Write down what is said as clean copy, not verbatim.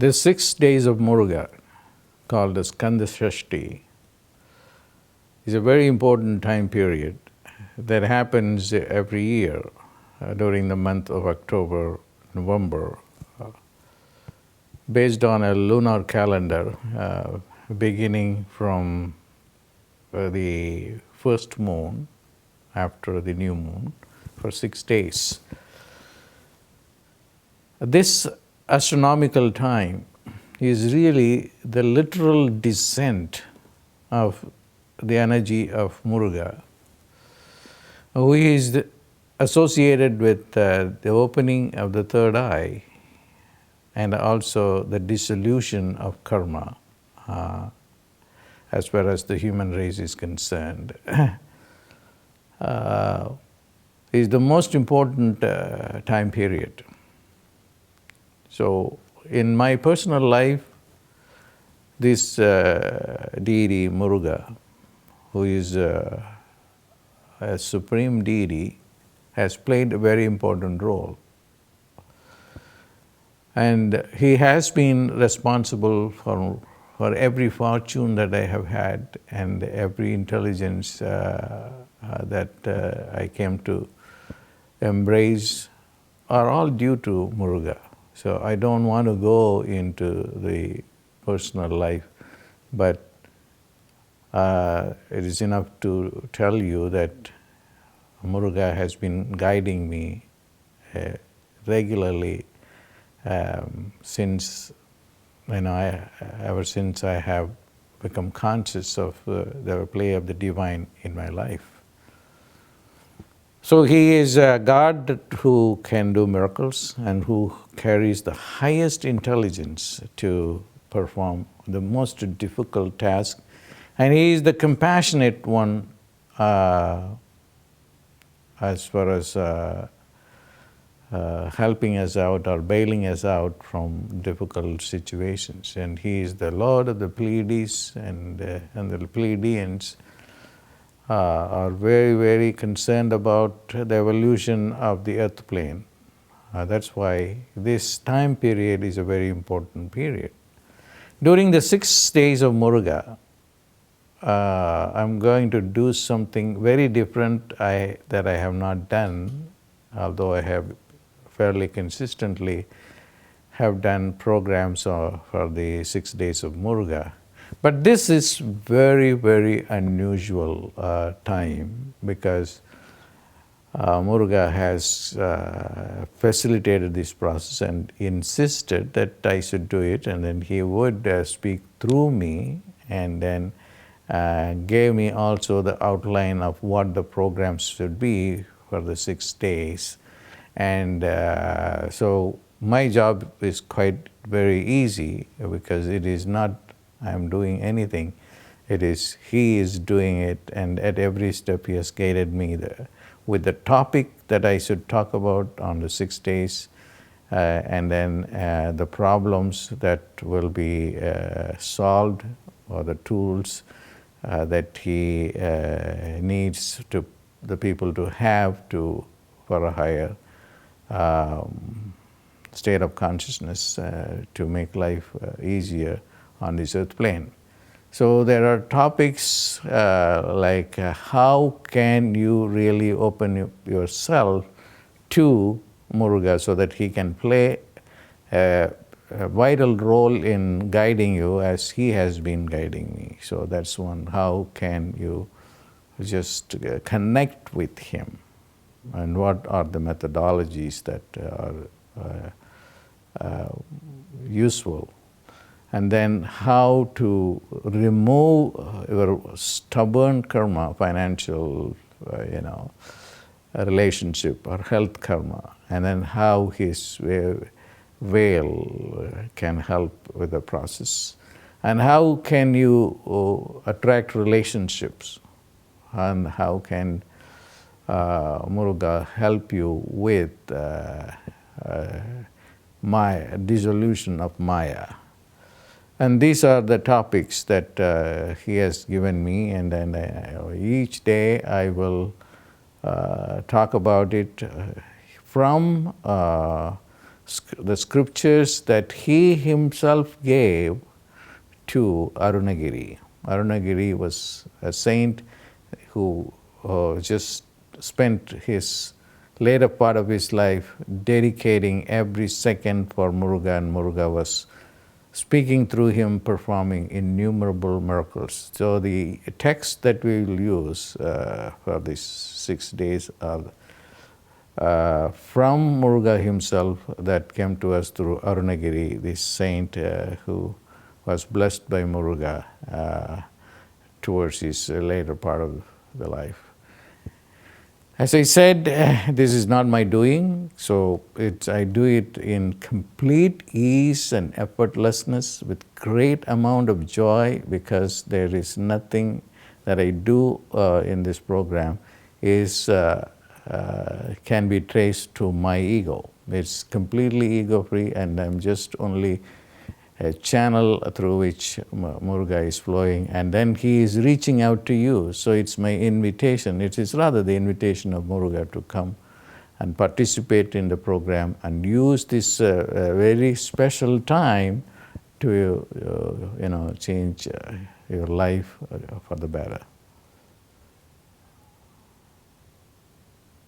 The 6 days of Muruga, called as Skanda Shasti, is a very important time period that happens every year during the month of October, November, based on a lunar calendar beginning from the first moon after the new moon for 6 days. This astronomical time is really the literal descent of the energy of Muruga, who is associated with the opening of the third eye and also the dissolution of karma as far as the human race is concerned. Is the most important time period. So in my personal life, this deity Muruga, who is a supreme deity, has played a very important role. And he has been responsible for every fortune that I have had and every intelligence that I came to embrace are all due to Muruga. So I don't want to go into the personal life, but it is enough to tell you that Muruga has been guiding me regularly since, ever since I have become conscious of the play of the divine in my life. So he is a God who can do miracles and who carries the highest intelligence to perform the most difficult task. And he is the compassionate one as far as helping us out or bailing us out from difficult situations. And he is the Lord of the Pleiades, and the Pleiadians are very, very concerned about the evolution of the earth plane. That's why this time period is a very important period. During the 6 days of Muruga, I'm going to do something very different that I have not done, although I have fairly consistently have done programs for the 6 days of Muruga. But this is very, very unusual time because Muruga has facilitated this process and insisted that I should do it, and then he would speak through me and then gave me also the outline of what the programs should be for the 6 days. And so my job is quite very easy because it is not I'm doing anything. It is he is doing it, and at every step he has guided me with the topic that I should talk about on the 6 days, and then the problems that will be solved, or the tools that he needs to the people to have for a higher state of consciousness to make life easier on this earth plane. So there are topics like how can you really open yourself to Muruga so that he can play a vital role in guiding you as he has been guiding me. So that's one. How can you just connect with him, and what are the methodologies that are useful? And then how to remove your stubborn karma, financial, relationship or health karma, and then how his veil can help with the process. And how can you attract relationships, and how can Muruga help you with dissolution of Maya. And these are the topics that he has given me, and then each day I will talk about it from the scriptures that he himself gave to Arunagiri. Arunagiri was a saint who just spent his later part of his life dedicating every second for Muruga, and Muruga was speaking through him, performing innumerable miracles. So the text that we will use for these 6 days are from Muruga himself, that came to us through Arunagiri, this saint who was blessed by Muruga towards his later part of the life. As I said, this is not my doing, so I do it in complete ease and effortlessness with great amount of joy, because there is nothing that I do in this program can be traced to my ego. It's completely ego-free, and I'm just only a channel through which Muruga is flowing, and then he is reaching out to you. So it's my invitation. It is rather the invitation of Muruga to come and participate in the program and use this very special time to change your life for the better.